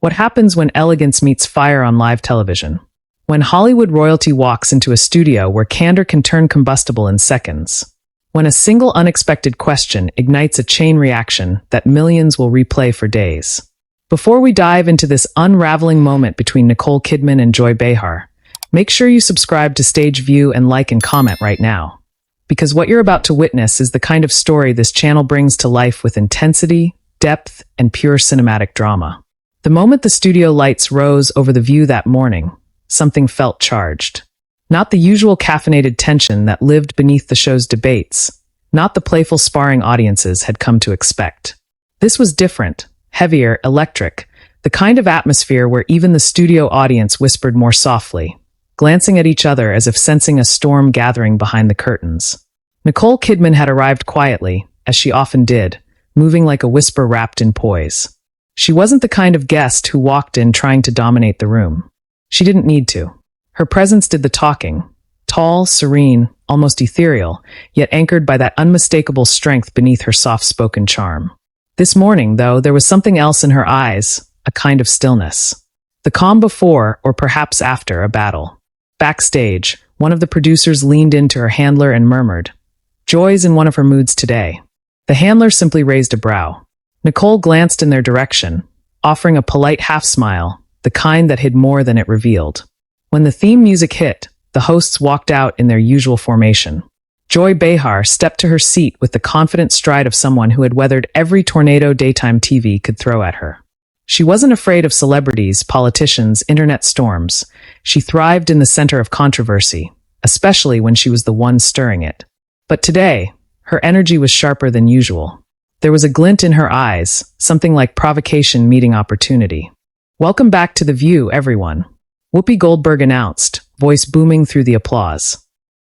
What happens when elegance meets fire on live television? When Hollywood royalty walks into a studio where candor can turn combustible in seconds? When a single unexpected question ignites a chain reaction that millions will replay for days? Before we dive into this unraveling moment between Nicole Kidman and Joy Behar, make sure you subscribe to Stage View and like and comment right now. Because what you're about to witness is the kind of story this channel brings to life with intensity, depth, and pure cinematic drama. The moment the studio lights rose over the view that morning, something felt charged. Not the usual caffeinated tension that lived beneath the show's debates, not the playful sparring audiences had come to expect. This was different, heavier, electric, the kind of atmosphere where even the studio audience whispered more softly, glancing at each other as if sensing a storm gathering behind the curtains. Nicole Kidman had arrived quietly, as she often did, moving like a whisper wrapped in poise. She wasn't the kind of guest who walked in trying to dominate the room. She didn't need to. Her presence did the talking, tall, serene, almost ethereal, yet anchored by that unmistakable strength beneath her soft-spoken charm. This morning, though, there was something else in her eyes, a kind of stillness. The calm before, or perhaps after, a battle. Backstage, one of the producers leaned into her handler and murmured, "Joy's in one of her moods today." The handler simply raised a brow. Nicole glanced in their direction, offering a polite half-smile, the kind that hid more than it revealed. When the theme music hit, the hosts walked out in their usual formation. Joy Behar stepped to her seat with the confident stride of someone who had weathered every tornado daytime TV could throw at her. She wasn't afraid of celebrities, politicians, internet storms. She thrived in the center of controversy, especially when she was the one stirring it. But today, her energy was sharper than usual. There was a glint in her eyes, something like provocation meeting opportunity. "Welcome back to The View, everyone," Whoopi Goldberg announced, voice booming through the applause.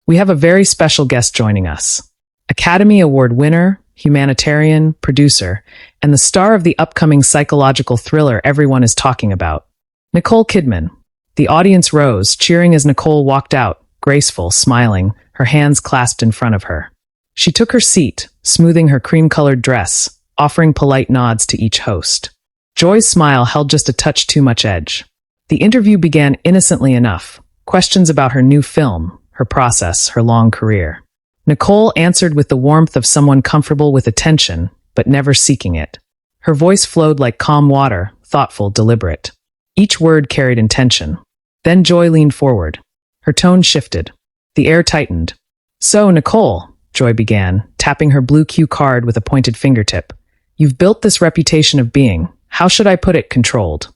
"We have a very special guest joining us. Academy Award winner, humanitarian, producer, and the star of the upcoming psychological thriller everyone is talking about, Nicole Kidman." The audience rose, cheering as Nicole walked out, graceful, smiling, her hands clasped in front of her. She took her seat, smoothing her cream-colored dress, offering polite nods to each host. Joy's smile held just a touch too much edge. The interview began innocently enough, questions about her new film, her process, her long career. Nicole answered with the warmth of someone comfortable with attention, but never seeking it. Her voice flowed like calm water, thoughtful, deliberate. Each word carried intention. Then Joy leaned forward. Her tone shifted. The air tightened. "So, Nicole," Joy began, tapping her blue cue card with a pointed fingertip, "you've built this reputation of being, how should I put it, controlled.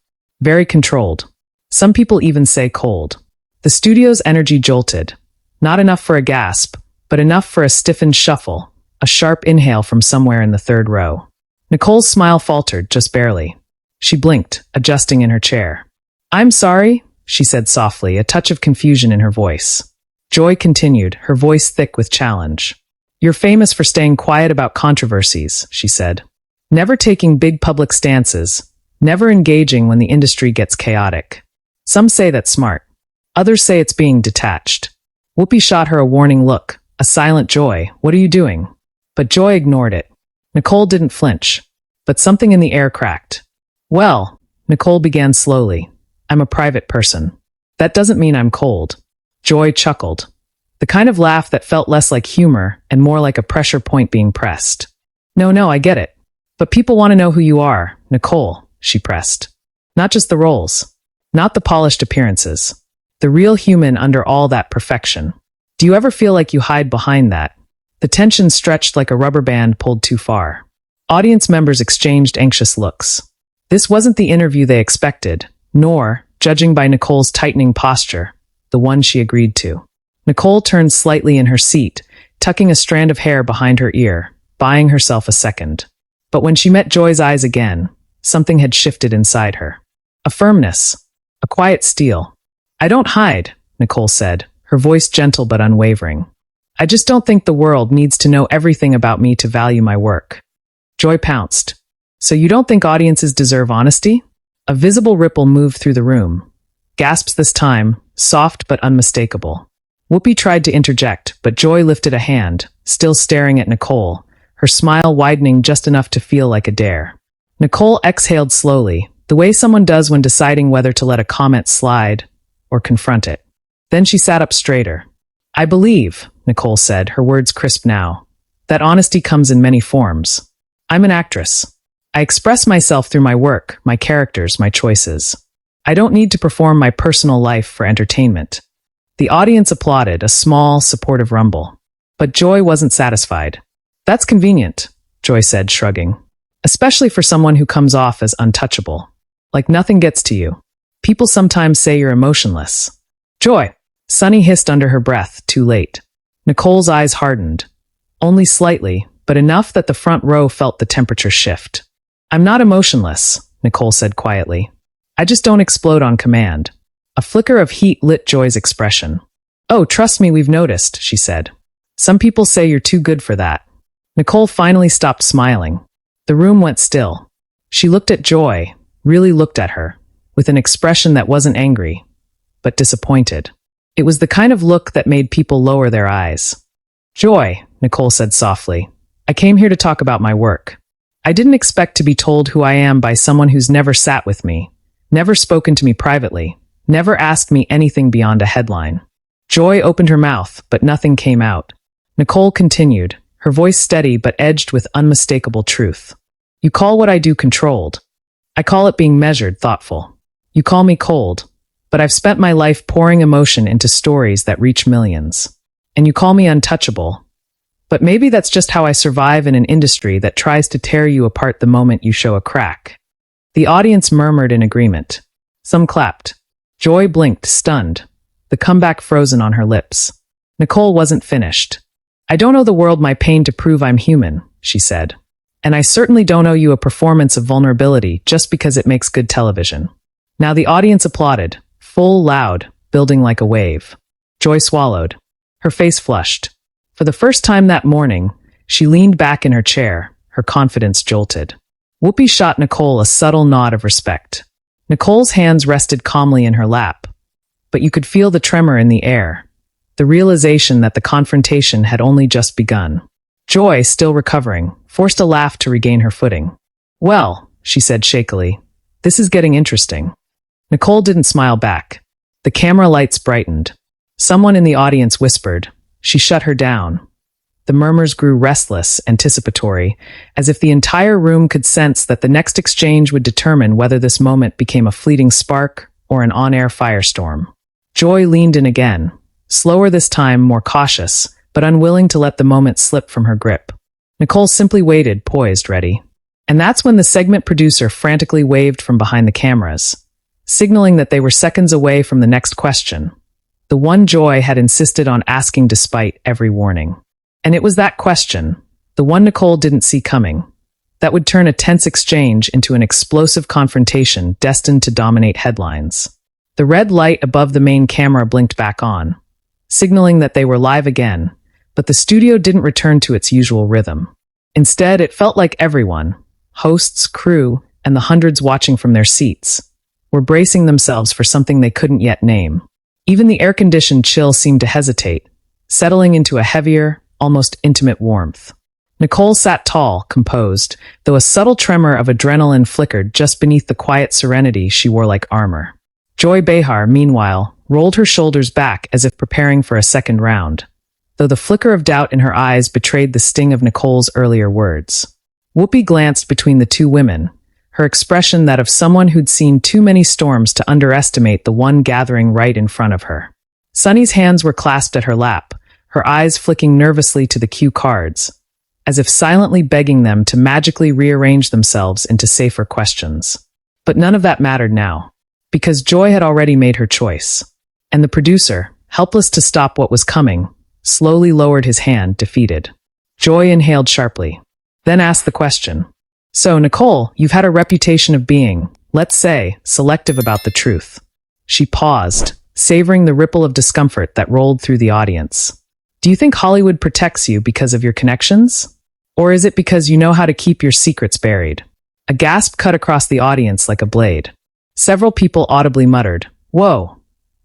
Very controlled. Some people even say cold." The studio's energy jolted. Not enough for a gasp, but enough for a stiffened shuffle, a sharp inhale from somewhere in the third row. Nicole's smile faltered, just barely. She blinked, adjusting in her chair. "I'm sorry," she said softly, a touch of confusion in her voice. Joy continued, her voice thick with challenge. "You're famous for staying quiet about controversies," she said. "Never taking big public stances, never engaging when the industry gets chaotic. Some say that's smart. Others say it's being detached." Whoopi shot her a warning look, a silent Joy, "What are you doing?" But Joy ignored it. Nicole didn't flinch, but something in the air cracked. "Well," Nicole began slowly, "I'm a private person. That doesn't mean I'm cold." Joy chuckled. The kind of laugh that felt less like humor and more like a pressure point being pressed. No, I get it. But people want to know who you are, Nicole," she pressed. "Not just the roles. Not the polished appearances. The real human under all that perfection. Do you ever feel like you hide behind that?" The tension stretched like a rubber band pulled too far. Audience members exchanged anxious looks. This wasn't the interview they expected, nor, judging by Nicole's tightening posture, the one she agreed to. Nicole turned slightly in her seat, tucking a strand of hair behind her ear, buying herself a second. But when she met Joy's eyes again, something had shifted inside her. A firmness, a quiet steel. "I don't hide," Nicole said, her voice gentle but unwavering. "I just don't think the world needs to know everything about me to value my work." Joy pounced. "So you don't think audiences deserve honesty?" A visible ripple moved through the room. Gasps this time, soft but unmistakable. Whoopi tried to interject, but Joy lifted a hand, still staring at Nicole, her smile widening just enough to feel like a dare. Nicole exhaled slowly, the way someone does when deciding whether to let a comment slide or confront it. Then she sat up straighter. "I believe," Nicole said, her words crisp now, "that honesty comes in many forms. I'm an actress. I express myself through my work, my characters, my choices. I don't need to perform my personal life for entertainment." The audience applauded, a small, supportive rumble. But Joy wasn't satisfied. "That's convenient," Joy said, shrugging. "Especially for someone who comes off as untouchable. Like nothing gets to you. People sometimes say you're emotionless." "Joy!" Sunny hissed under her breath, too late. Nicole's eyes hardened. Only slightly, but enough that the front row felt the temperature shift. "I'm not emotionless," Nicole said quietly. "I just don't explode on command." A flicker of heat lit Joy's expression. "Oh, trust me, we've noticed," she said. "Some people say you're too good for that." Nicole finally stopped smiling. The room went still. She looked at Joy, really looked at her, with an expression that wasn't angry, but disappointed. It was the kind of look that made people lower their eyes. "Joy," Nicole said softly, "I came here to talk about my work. I didn't expect to be told who I am by someone who's never sat with me, never spoken to me privately, never asked me anything beyond a headline." Joy opened her mouth, but nothing came out. Nicole continued, her voice steady but edged with unmistakable truth. "You call what I do controlled. I call it being measured, thoughtful. You call me cold, but I've spent my life pouring emotion into stories that reach millions. And you call me untouchable. But maybe that's just how I survive in an industry that tries to tear you apart the moment you show a crack." The audience murmured in agreement. Some clapped. Joy blinked, stunned, the comeback frozen on her lips. Nicole wasn't finished. "I don't owe the world my pain to prove I'm human," she said. "And I certainly don't owe you a performance of vulnerability just because it makes good television." Now the audience applauded, full, loud, building like a wave. Joy swallowed. Her face flushed. For the first time that morning, she leaned back in her chair, her confidence jolted. Whoopi shot Nicole a subtle nod of respect. Nicole's hands rested calmly in her lap, but you could feel the tremor in the air, the realization that the confrontation had only just begun. Joy, still recovering, forced a laugh to regain her footing. "Well," she said shakily, "this is getting interesting." Nicole didn't smile back. The camera lights brightened. Someone in the audience whispered. She shut her down. The murmurs grew restless, anticipatory, as if the entire room could sense that the next exchange would determine whether this moment became a fleeting spark or an on-air firestorm. Joy leaned in again, slower this time, more cautious, but unwilling to let the moment slip from her grip. Nicole simply waited, poised, ready. And that's when the segment producer frantically waved from behind the cameras, signaling that they were seconds away from the next question, the one Joy had insisted on asking despite every warning. And it was that question, the one Nicole didn't see coming, that would turn a tense exchange into an explosive confrontation destined to dominate headlines. The red light above the main camera blinked back on, signaling that they were live again, but the studio didn't return to its usual rhythm. Instead, it felt like everyone, hosts, crew, and the hundreds watching from their seats, were bracing themselves for something they couldn't yet name. Even the air-conditioned chill seemed to hesitate, settling into a heavier, almost intimate warmth. Nicole sat tall, composed, though a subtle tremor of adrenaline flickered just beneath the quiet serenity she wore like armor. Joy Behar, meanwhile, rolled her shoulders back as if preparing for a second round, though the flicker of doubt in her eyes betrayed the sting of Nicole's earlier words. Whoopi glanced between the two women, her expression that of someone who'd seen too many storms to underestimate the one gathering right in front of her. Sunny's hands were clasped at her lap, her eyes flicking nervously to the cue cards, as if silently begging them to magically rearrange themselves into safer questions. But none of that mattered now, because Joy had already made her choice. And the producer, helpless to stop what was coming, slowly lowered his hand, defeated. Joy inhaled sharply, then asked the question. "So, Nicole, you've had a reputation of being, let's say, selective about the truth." She paused, savoring the ripple of discomfort that rolled through the audience. "Do you think Hollywood protects you because of your connections? Or is it because you know how to keep your secrets buried?" A gasp cut across the audience like a blade. Several people audibly muttered, "Whoa."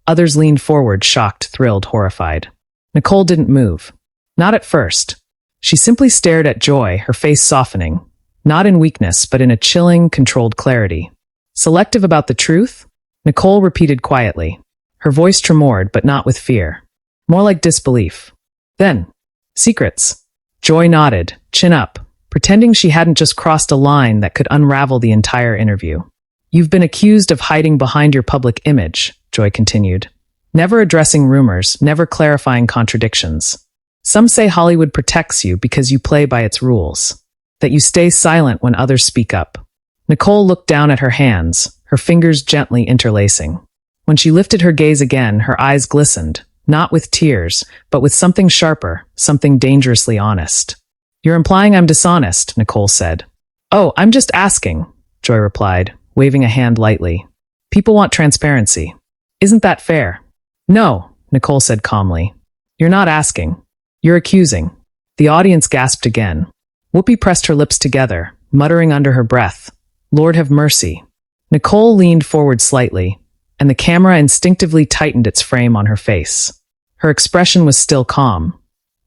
Others leaned forward, shocked, thrilled, horrified. Nicole didn't move. Not at first. She simply stared at Joy, her face softening, not in weakness, but in a chilling, controlled clarity. Selective about the truth? Nicole repeated quietly. Her voice tremored, but not with fear. More like disbelief. Then, secrets. Joy nodded, chin up, pretending she hadn't just crossed a line that could unravel the entire interview. You've been accused of hiding behind your public image, Joy continued. Never addressing rumors, never clarifying contradictions. Some say Hollywood protects you because you play by its rules. That you stay silent when others speak up. Nicole looked down at her hands, her fingers gently interlacing. When she lifted her gaze again, her eyes glistened, not with tears, but with something sharper, something dangerously honest. You're implying I'm dishonest, Nicole said. Oh, I'm just asking, Joy replied, waving a hand lightly. People want transparency. Isn't that fair? No, Nicole said calmly. You're not asking. You're accusing. The audience gasped again. Whoopi pressed her lips together, muttering under her breath, Lord have mercy. Nicole leaned forward slightly, and the camera instinctively tightened its frame on her face. Her expression was still calm,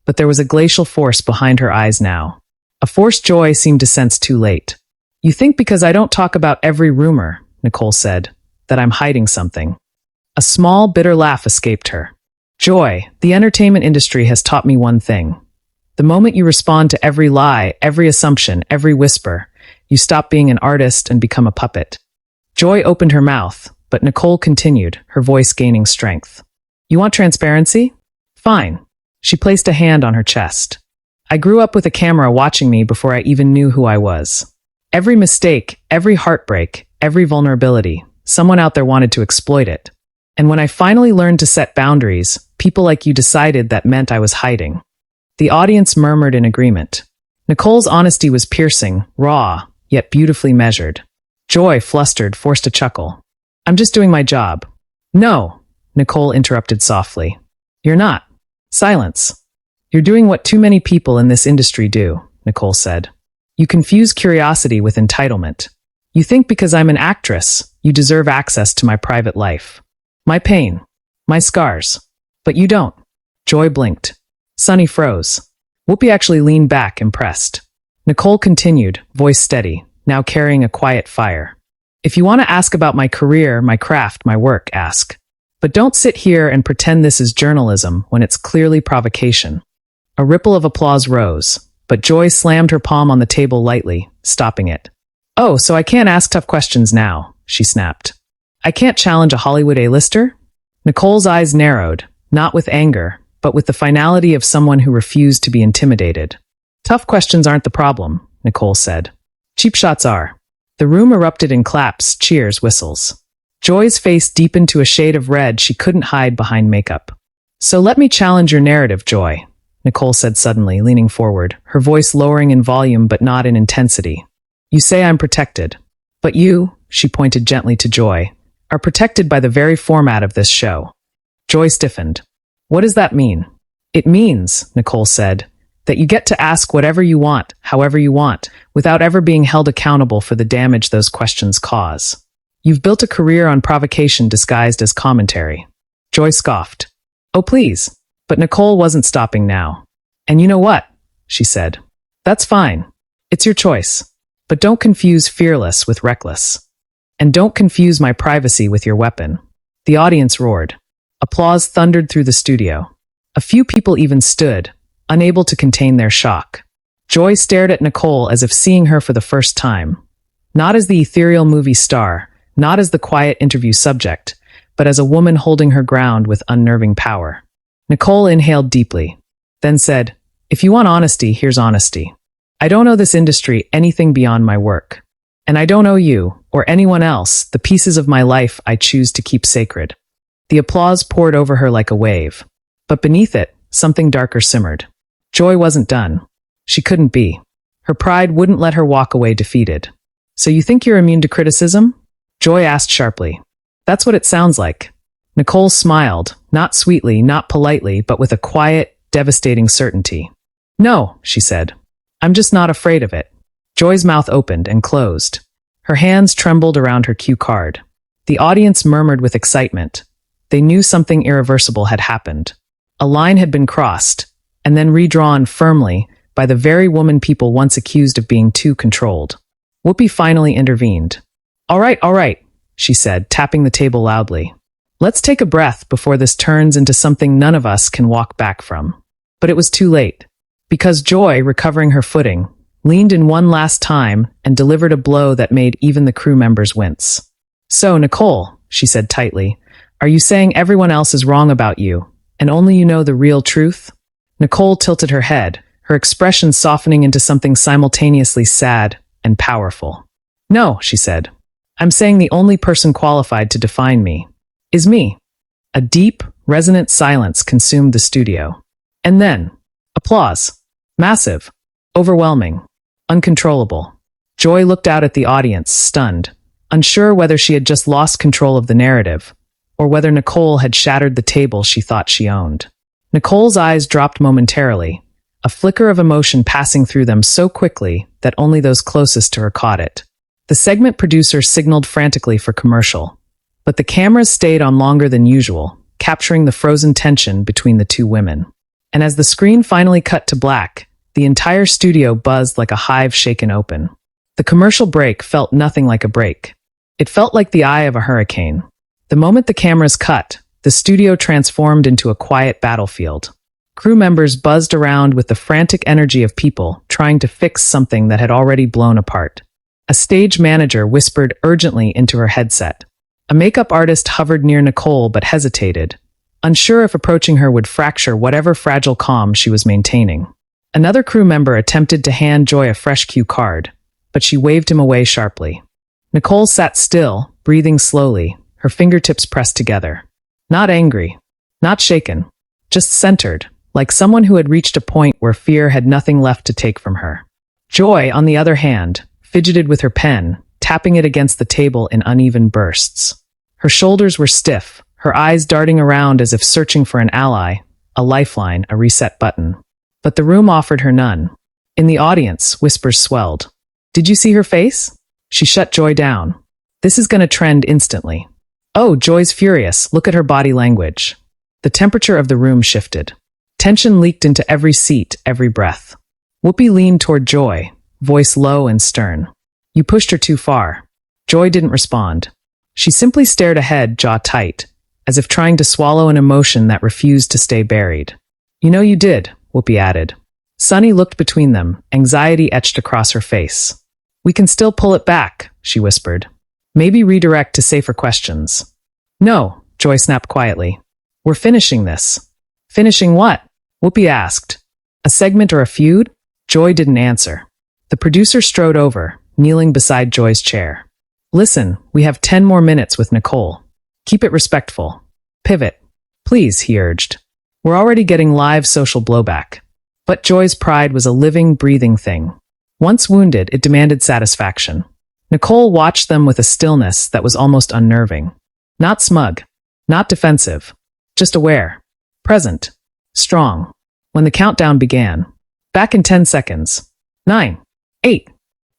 but there was a glacial force behind her eyes now. A force Joy seemed to sense too late. You think because I don't talk about every rumor, Nicole said, that I'm hiding something. A small, bitter laugh escaped her. Joy, the entertainment industry has taught me one thing. The moment you respond to every lie, every assumption, every whisper, you stop being an artist and become a puppet. Joy opened her mouth, but Nicole continued, her voice gaining strength. You want transparency? Fine. She placed a hand on her chest. I grew up with a camera watching me before I even knew who I was. Every mistake, every heartbreak, every vulnerability, someone out there wanted to exploit it. And when I finally learned to set boundaries, people like you decided that meant I was hiding. The audience murmured in agreement. Nicole's honesty was piercing, raw, yet beautifully measured. Joy, flustered, forced a chuckle. I'm just doing my job. No, Nicole interrupted softly. You're not. Silence. You're doing what too many people in this industry do, Nicole said. You confuse curiosity with entitlement. You think because I'm an actress, you deserve access to my private life. My pain. My scars. But you don't. Joy blinked. Sunny froze. Whoopi actually leaned back, impressed. Nicole continued, voice steady, now carrying a quiet fire. If you want to ask about my career, my craft, my work, ask. But don't sit here and pretend this is journalism when it's clearly provocation. A ripple of applause rose, but Joy slammed her palm on the table lightly, stopping it. Oh, so I can't ask tough questions now, she snapped. I can't challenge a Hollywood A-lister? Nicole's eyes narrowed, not with anger, but with the finality of someone who refused to be intimidated. Tough questions aren't the problem, Nicole said. Cheap shots are. The room erupted in claps, cheers, whistles. Joy's face deepened to a shade of red she couldn't hide behind makeup. So let me challenge your narrative, Joy, Nicole said suddenly, leaning forward, her voice lowering in volume but not in intensity. You say I'm protected. But you, she pointed gently to Joy, are protected by the very format of this show. Joy stiffened. What does that mean? It means, Nicole said, that you get to ask whatever you want, however you want, without ever being held accountable for the damage those questions cause. You've built a career on provocation disguised as commentary. Joy scoffed. Oh, please. But Nicole wasn't stopping now. And you know what? She said. That's fine. It's your choice. But don't confuse fearless with reckless. And don't confuse my privacy with your weapon. The audience roared. Applause thundered through the studio. A few people even stood, unable to contain their shock. Joy stared at Nicole as if seeing her for the first time. Not as the ethereal movie star, not as the quiet interview subject, but as a woman holding her ground with unnerving power. Nicole inhaled deeply, then said, If you want honesty, here's honesty. I don't owe this industry anything beyond my work. And I don't owe you, or anyone else, the pieces of my life I choose to keep sacred. The applause poured over her like a wave. But beneath it, something darker simmered. Joy wasn't done. She couldn't be. Her pride wouldn't let her walk away defeated. So you think you're immune to criticism? Joy asked sharply. That's what it sounds like. Nicole smiled, not sweetly, not politely, but with a quiet, devastating certainty. No, she said. I'm just not afraid of it. Joy's mouth opened and closed. Her hands trembled around her cue card. The audience murmured with excitement. They knew something irreversible had happened. A line had been crossed, and then redrawn firmly by the very woman people once accused of being too controlled. Whoopi finally intervened. All right, she said, tapping the table loudly. Let's take a breath before this turns into something none of us can walk back from. But it was too late. Because Joy, recovering her footing, leaned in one last time and delivered a blow that made even the crew members wince. So, Nicole, she said tightly, are you saying everyone else is wrong about you, and only you know the real truth? Nicole tilted her head, her expression softening into something simultaneously sad and powerful. No, she said. I'm saying the only person qualified to define me is me. A deep, resonant silence consumed the studio. And then, applause. Massive. Overwhelming. Uncontrollable. Joy looked out at the audience, stunned, unsure whether she had just lost control of the narrative, or whether Nicole had shattered the table she thought she owned. Nicole's eyes dropped momentarily, a flicker of emotion passing through them so quickly that only those closest to her caught it. The segment producer signaled frantically for commercial, but the cameras stayed on longer than usual, capturing the frozen tension between the two women. And as the screen finally cut to black, the entire studio buzzed like a hive shaken open. The commercial break felt nothing like a break. It felt like the eye of a hurricane. The moment the cameras cut, the studio transformed into a quiet battlefield. Crew members buzzed around with the frantic energy of people trying to fix something that had already blown apart. A stage manager whispered urgently into her headset. A makeup artist hovered near Nicole but hesitated, unsure if approaching her would fracture whatever fragile calm she was maintaining. Another crew member attempted to hand Joy a fresh cue card, but she waved him away sharply. Nicole sat still, breathing slowly, her fingertips pressed together. Not angry, not shaken, just centered, like someone who had reached a point where fear had nothing left to take from her. Joy, on the other hand, fidgeted with her pen, tapping it against the table in uneven bursts. Her shoulders were stiff, her eyes darting around as if searching for an ally, a lifeline, a reset button. But the room offered her none. In the audience, whispers swelled. Did you see her face? She shut Joy down. This is going to trend instantly. Oh, Joy's furious. Look at her body language. The temperature of the room shifted. Tension leaked into every seat, every breath. Whoopi leaned toward Joy, voice low and stern. You pushed her too far. Joy didn't respond. She simply stared ahead, jaw tight, as if trying to swallow an emotion that refused to stay buried. You know you did, Whoopi added. Sunny looked between them, anxiety etched across her face. We can still pull it back, she whispered. Maybe redirect to safer questions. No, Joy snapped quietly. We're finishing this. Finishing what? Whoopi asked. A segment or a feud? Joy didn't answer. The producer strode over, kneeling beside Joy's chair. Listen, we have 10 more minutes with Nicole. Keep it respectful. Pivot. Please, he urged. We're already getting live social blowback. But Joy's pride was a living, breathing thing. Once wounded, it demanded satisfaction. Nicole watched them with a stillness that was almost unnerving. Not smug. Not defensive. Just aware. Present. Strong. When the countdown began. Back in 10 seconds. 9. 8.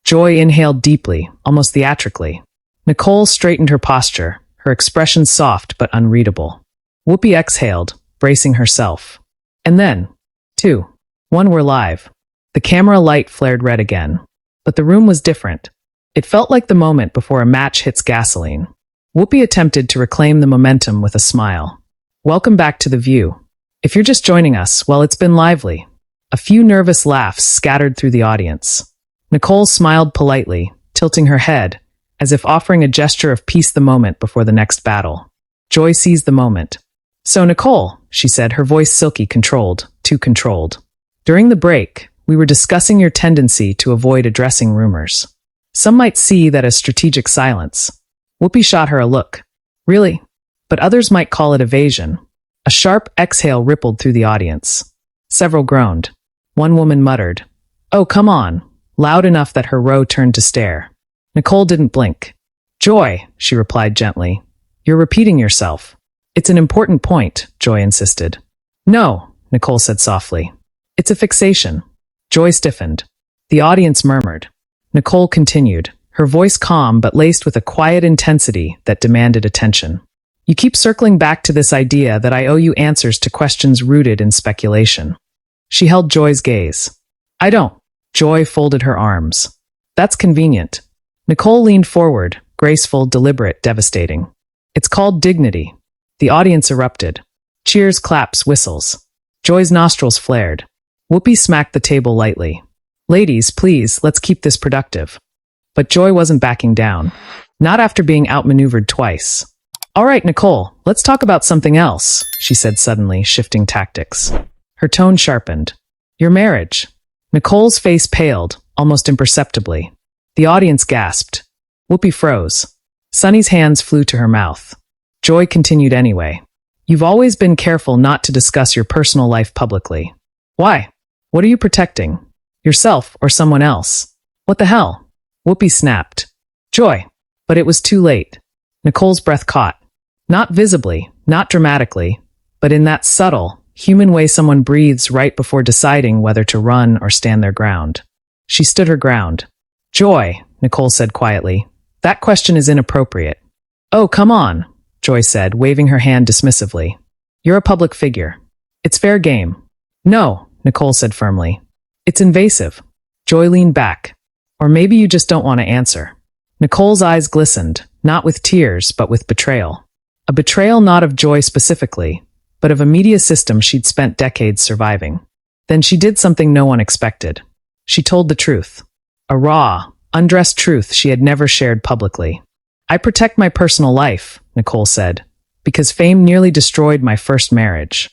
Joy inhaled deeply, almost theatrically. Nicole straightened her posture, her expression soft but unreadable. Whoopi exhaled, bracing herself. And then, 2. 1 we're live. The camera light flared red again. But the room was different. It felt like the moment before a match hits gasoline. Whoopi attempted to reclaim the momentum with a smile. Welcome back to The View. If you're just joining us, well, it's been lively. A few nervous laughs scattered through the audience. Nicole smiled politely, tilting her head, as if offering a gesture of peace the moment before the next battle. Joy seized the moment. So Nicole, she said, her voice silky, controlled, too controlled. During the break, we were discussing your tendency to avoid addressing rumors. Some might see that as strategic silence. Whoopi shot her a look. Really? But others might call it evasion. A sharp exhale rippled through the audience. Several groaned. One woman muttered, "Oh, come on," loud enough that her row turned to stare. Nicole didn't blink. "Joy," she replied gently, "you're repeating yourself." "It's an important point," Joy insisted. "No," Nicole said softly. "It's a fixation." Joy stiffened. The audience murmured. Nicole continued, her voice calm but laced with a quiet intensity that demanded attention. "You keep circling back to this idea that I owe you answers to questions rooted in speculation." She held Joy's gaze. "I don't." Joy folded her arms. "That's convenient." Nicole leaned forward, graceful, deliberate, devastating. It's called dignity. The audience erupted. Cheers, claps, whistles. Joy's nostrils flared. Whoopi smacked the table lightly. Ladies, please, let's keep this productive. But Joy wasn't backing down. Not after being outmaneuvered twice. All right, Nicole, let's talk about something else, she said suddenly, shifting tactics. Her tone sharpened. Your marriage. Nicole's face paled, almost imperceptibly. The audience gasped. Whoopi froze. Sunny's hands flew to her mouth. Joy continued anyway. You've always been careful not to discuss your personal life publicly. Why? What are you protecting? Yourself or someone else? What the hell? Whoopi snapped. Joy. But it was too late. Nicole's breath caught. Not visibly, not dramatically, but in that subtle, human way someone breathes right before deciding whether to run or stand their ground. She stood her ground. Joy, Nicole said quietly, that question is inappropriate. Oh, come on, Joy said, waving her hand dismissively. You're a public figure. It's fair game. No, Nicole said firmly. It's invasive. Joy leaned back. Or maybe you just don't want to answer. Nicole's eyes glistened, not with tears, but with betrayal. A betrayal not of Joy specifically, but of a media system she'd spent decades surviving. Then she did something no one expected. She told the truth. A raw, undressed truth she had never shared publicly. I protect my personal life, Nicole said, because fame nearly destroyed my first marriage.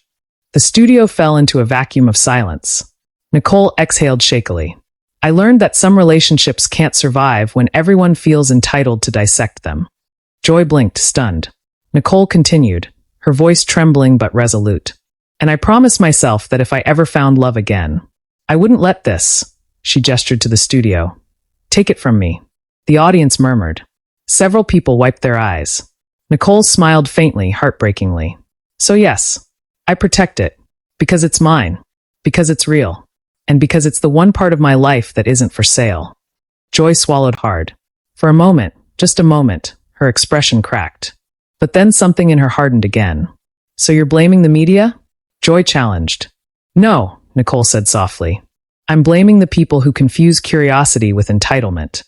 The studio fell into a vacuum of silence. Nicole exhaled shakily. I learned that some relationships can't survive when everyone feels entitled to dissect them. Joy blinked, stunned. Nicole continued, her voice trembling but resolute. And I promised myself that if I ever found love again, I wouldn't let this, she gestured to the studio. Take it from me. The audience murmured. Several people wiped their eyes. Nicole smiled faintly, heartbreakingly. So yes, I protect it. Because it's mine. Because it's real. And because it's the one part of my life that isn't for sale. Joy swallowed hard. For a moment, just a moment, her expression cracked. But then something in her hardened again. So you're blaming the media? Joy challenged. No, Nicole said softly. I'm blaming the people who confuse curiosity with entitlement.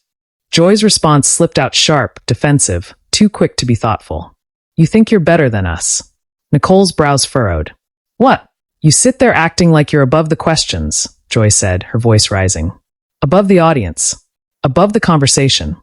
Joy's response slipped out sharp, defensive, too quick to be thoughtful. You think you're better than us. Nicole's brows furrowed. What? You sit there acting like you're above the questions, Joy said, her voice rising. Above the audience. Above the conversation.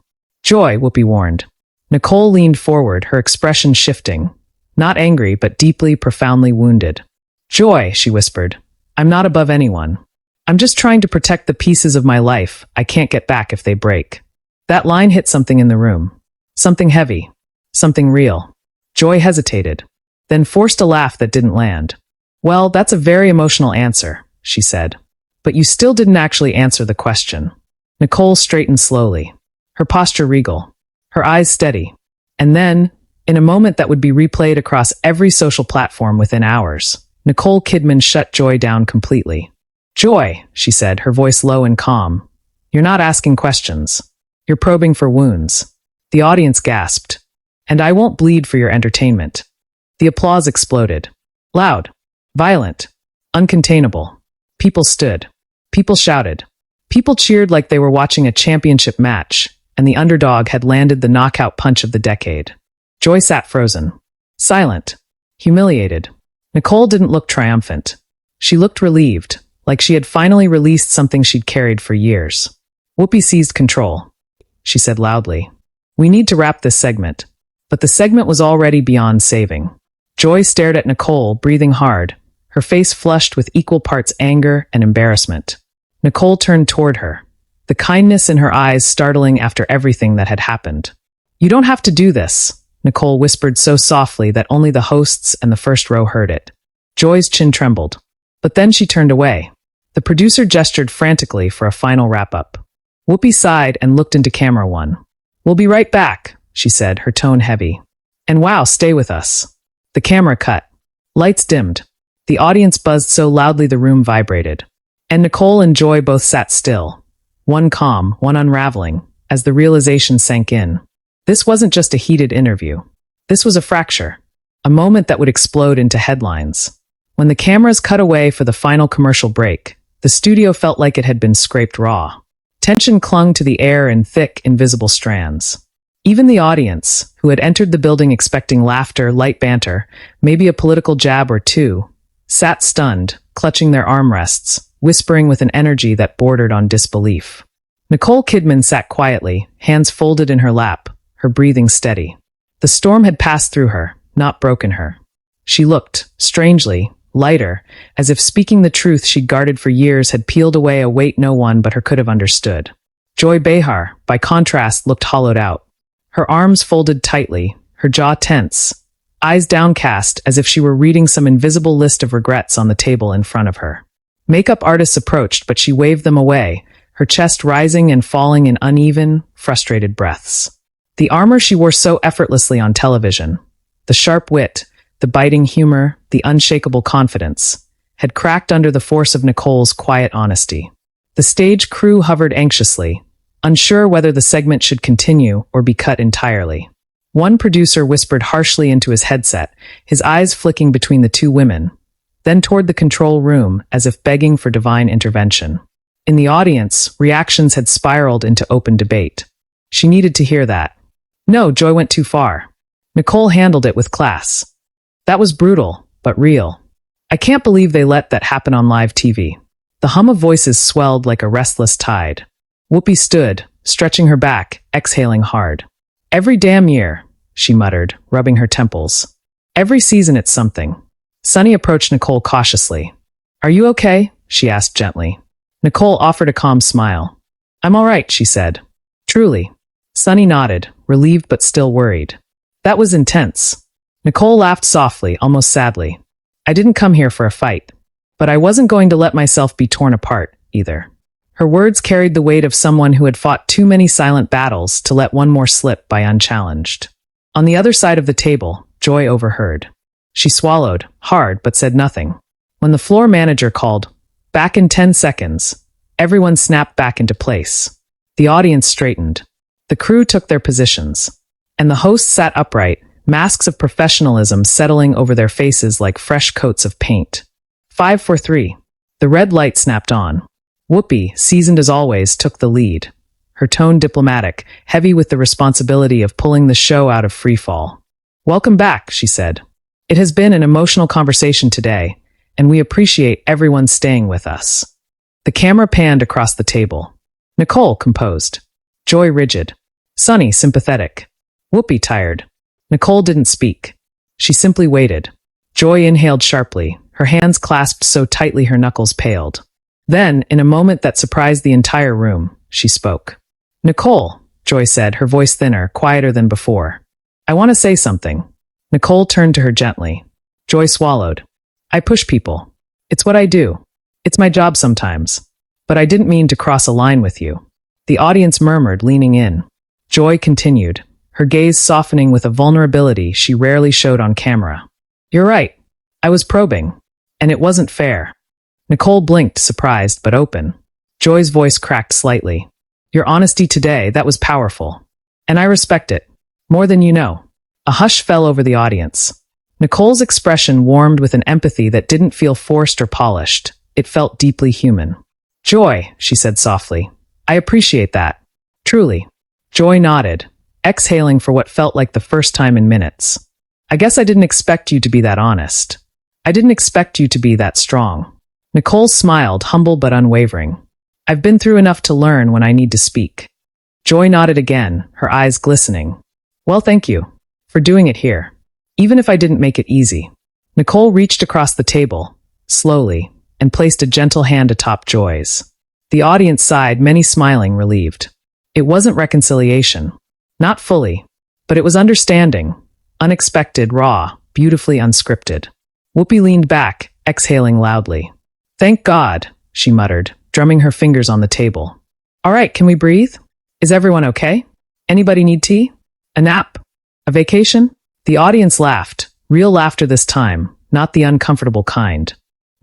Joy, Whoopi warned. Nicole leaned forward, her expression shifting. Not angry, but deeply, profoundly wounded. Joy, she whispered. I'm not above anyone. I'm just trying to protect the pieces of my life I can't get back if they break. That line hit something in the room. Something heavy. Something real. Joy hesitated, then forced a laugh that didn't land. Well, that's a very emotional answer, she said. But you still didn't actually answer the question. Nicole straightened slowly, her posture regal, her eyes steady. And then, in a moment that would be replayed across every social platform within hours, Nicole Kidman shut Joy down completely. Joy, she said, her voice low and calm. You're not asking questions. You're probing for wounds. The audience gasped. And I won't bleed for your entertainment. The applause exploded. Loud. Violent. Uncontainable. People stood. People shouted. People cheered like they were watching a championship match, and the underdog had landed the knockout punch of the decade. Joy sat frozen. Silent. Humiliated. Nicole didn't look triumphant. She looked relieved, like she had finally released something she'd carried for years. Whoopi seized control. She said loudly, "We need to wrap this segment." But the segment was already beyond saving. Joy stared at Nicole, breathing hard, her face flushed with equal parts anger and embarrassment. Nicole turned toward her, the kindness in her eyes startling after everything that had happened. "You don't have to do this," Nicole whispered so softly that only the hosts and the first row heard it. Joy's chin trembled. But then she turned away. The producer gestured frantically for a final wrap-up. Whoopi sighed and looked into camera one. "We'll be right back," she said, her tone heavy. "And wow, stay with us." The camera cut. Lights dimmed. The audience buzzed so loudly the room vibrated. And Nicole and Joy both sat still, one calm, one unraveling, as the realization sank in. This wasn't just a heated interview. This was a fracture, a moment that would explode into headlines. When the cameras cut away for the final commercial break, the studio felt like it had been scraped raw. Tension clung to the air in thick, invisible strands. Even the audience, who had entered the building expecting laughter, light banter, maybe a political jab or two, sat stunned, clutching their armrests, whispering with an energy that bordered on disbelief. Nicole Kidman sat quietly, hands folded in her lap, her breathing steady. The storm had passed through her, not broken her. She looked, strangely, lighter, as if speaking the truth she'd guarded for years had peeled away a weight no one but her could have understood. Joy Behar, by contrast, looked hollowed out. Her arms folded tightly, her jaw tense, eyes downcast as if she were reading some invisible list of regrets on the table in front of her. Makeup artists approached, but she waved them away, her chest rising and falling in uneven, frustrated breaths. The armor she wore so effortlessly on television, the sharp wit, the biting humor, the unshakable confidence, had cracked under the force of Nicole's quiet honesty. The stage crew hovered anxiously, unsure whether the segment should continue or be cut entirely. One producer whispered harshly into his headset, his eyes flicking between the two women, then toward the control room as if begging for divine intervention. In the audience, reactions had spiraled into open debate. She needed to hear that. No, Joy went too far. Nicole handled it with class. That was brutal, but real. I can't believe they let that happen on live TV. The hum of voices swelled like a restless tide. Whoopi stood, stretching her back, exhaling hard. Every damn year, she muttered, rubbing her temples. Every season it's something. Sunny approached Nicole cautiously. Are you okay? She asked gently. Nicole offered a calm smile. I'm all right, she said. Truly. Sunny nodded, relieved but still worried. That was intense. Nicole laughed softly, almost sadly. I didn't come here for a fight. But I wasn't going to let myself be torn apart, either. Her words carried the weight of someone who had fought too many silent battles to let one more slip by unchallenged. On the other side of the table, Joy overheard. She swallowed, hard, but said nothing. When the floor manager called, "Back in 10 seconds," everyone snapped back into place. The audience straightened. The crew took their positions. And the hosts sat upright, masks of professionalism settling over their faces like fresh coats of paint. 5, 4, 3. The red light snapped on. Whoopi, seasoned as always, took the lead. Her tone diplomatic, heavy with the responsibility of pulling the show out of freefall. Welcome back, she said. It has been an emotional conversation today, and we appreciate everyone staying with us. The camera panned across the table. Nicole, composed. Joy, rigid. Sunny, sympathetic. Whoopi, tired. Nicole didn't speak. She simply waited. Joy inhaled sharply, her hands clasped so tightly her knuckles paled. Then, in a moment that surprised the entire room, she spoke. Nicole, Joy said, her voice thinner, quieter than before. I want to say something. Nicole turned to her gently. Joy swallowed. I push people. It's what I do. It's my job sometimes. But I didn't mean to cross a line with you. The audience murmured, leaning in. Joy continued, her gaze softening with a vulnerability she rarely showed on camera. You're right. I was probing. And it wasn't fair. Nicole blinked, surprised but open. Joy's voice cracked slightly. Your honesty today, that was powerful. And I respect it. More than you know. A hush fell over the audience. Nicole's expression warmed with an empathy that didn't feel forced or polished. It felt deeply human. Joy, she said softly. I appreciate that. Truly. Joy nodded, exhaling for what felt like the first time in minutes. I guess I didn't expect you to be that honest. I didn't expect you to be that strong. Nicole smiled, humble but unwavering. I've been through enough to learn when I need to speak. Joy nodded again, her eyes glistening. Well, thank you for doing it here, even if I didn't make it easy. Nicole reached across the table, slowly, and placed a gentle hand atop Joy's. The audience sighed, many smiling, relieved. It wasn't reconciliation. Not fully. But it was understanding. Unexpected, raw, beautifully unscripted. Whoopi leaned back, exhaling loudly. Thank God, she muttered, drumming her fingers on the table. All right, can we breathe? Is everyone okay? Anybody need tea? A nap? A vacation? The audience laughed, real laughter this time, not the uncomfortable kind.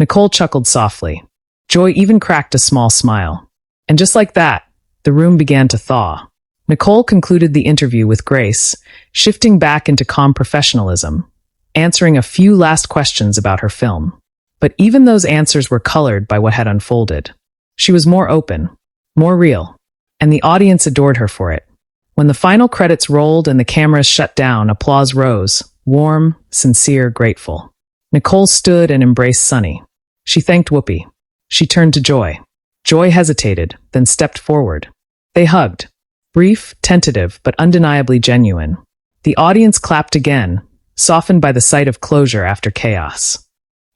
Nicole chuckled softly. Joy even cracked a small smile. And just like that, the room began to thaw. Nicole concluded the interview with grace, shifting back into calm professionalism, answering a few last questions about her film. But even those answers were colored by what had unfolded. She was more open, more real, and the audience adored her for it. When the final credits rolled and the cameras shut down, applause rose, warm, sincere, grateful. Nicole stood and embraced Sunny. She thanked Whoopi. She turned to Joy. Joy hesitated, then stepped forward. They hugged. Brief, tentative, but undeniably genuine. The audience clapped again, softened by the sight of closure after chaos.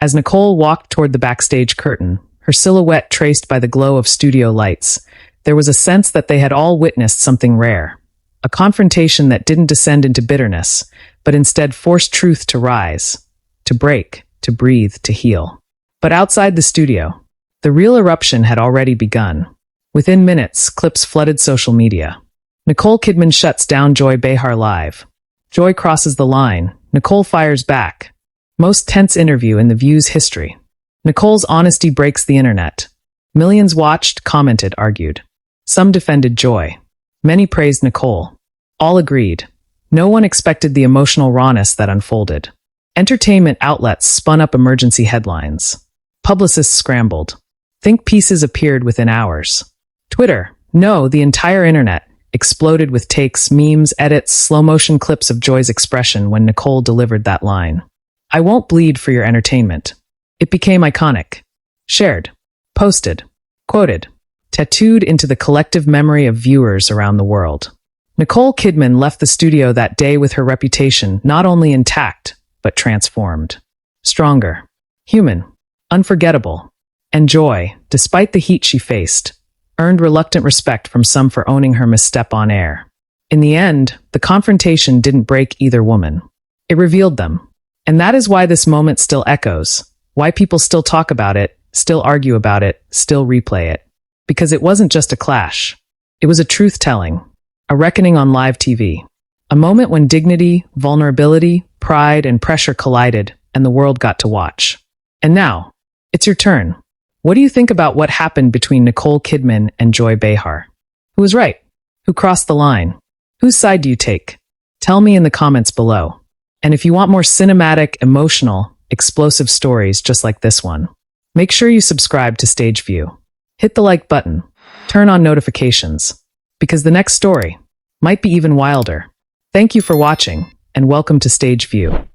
As Nicole walked toward the backstage curtain, her silhouette traced by the glow of studio lights, there was a sense that they had all witnessed something rare. A confrontation that didn't descend into bitterness, but instead forced truth to rise, to break, to breathe, to heal. But outside the studio, the real eruption had already begun. Within minutes, clips flooded social media. Nicole Kidman shuts down Joy Behar live. Joy crosses the line. Nicole fires back. Most tense interview in The View's history. Nicole's honesty breaks the internet. Millions watched, commented, argued. Some defended Joy. Many praised Nicole. All agreed. No one expected the emotional rawness that unfolded. Entertainment outlets spun up emergency headlines. Publicists scrambled. Think pieces appeared within hours. Twitter, no, the entire internet, exploded with takes, memes, edits, slow-motion clips of Joy's expression when Nicole delivered that line. I won't bleed for your entertainment. It became iconic. Shared. Posted. Quoted. Tattooed into the collective memory of viewers around the world. Nicole Kidman left the studio that day with her reputation not only intact, but transformed. Stronger. Human. Unforgettable. And Joy, despite the heat she faced, earned reluctant respect from some for owning her misstep on air. In the end, the confrontation didn't break either woman. It revealed them. And that is why this moment still echoes, why people still talk about it, still argue about it, still replay it. Because it wasn't just a clash. It was a truth-telling, a reckoning on live TV. A moment when dignity, vulnerability, pride, and pressure collided, and the world got to watch. And now, it's your turn. What do you think about what happened between Nicole Kidman and Joy Behar? Who was right? Who crossed the line? Whose side do you take? Tell me in the comments below. And if you want more cinematic, emotional, explosive stories just like this one, make sure you subscribe to Stage View. Hit the like button. Turn on notifications. Because the next story might be even wilder. Thank you for watching, and welcome to Stage View.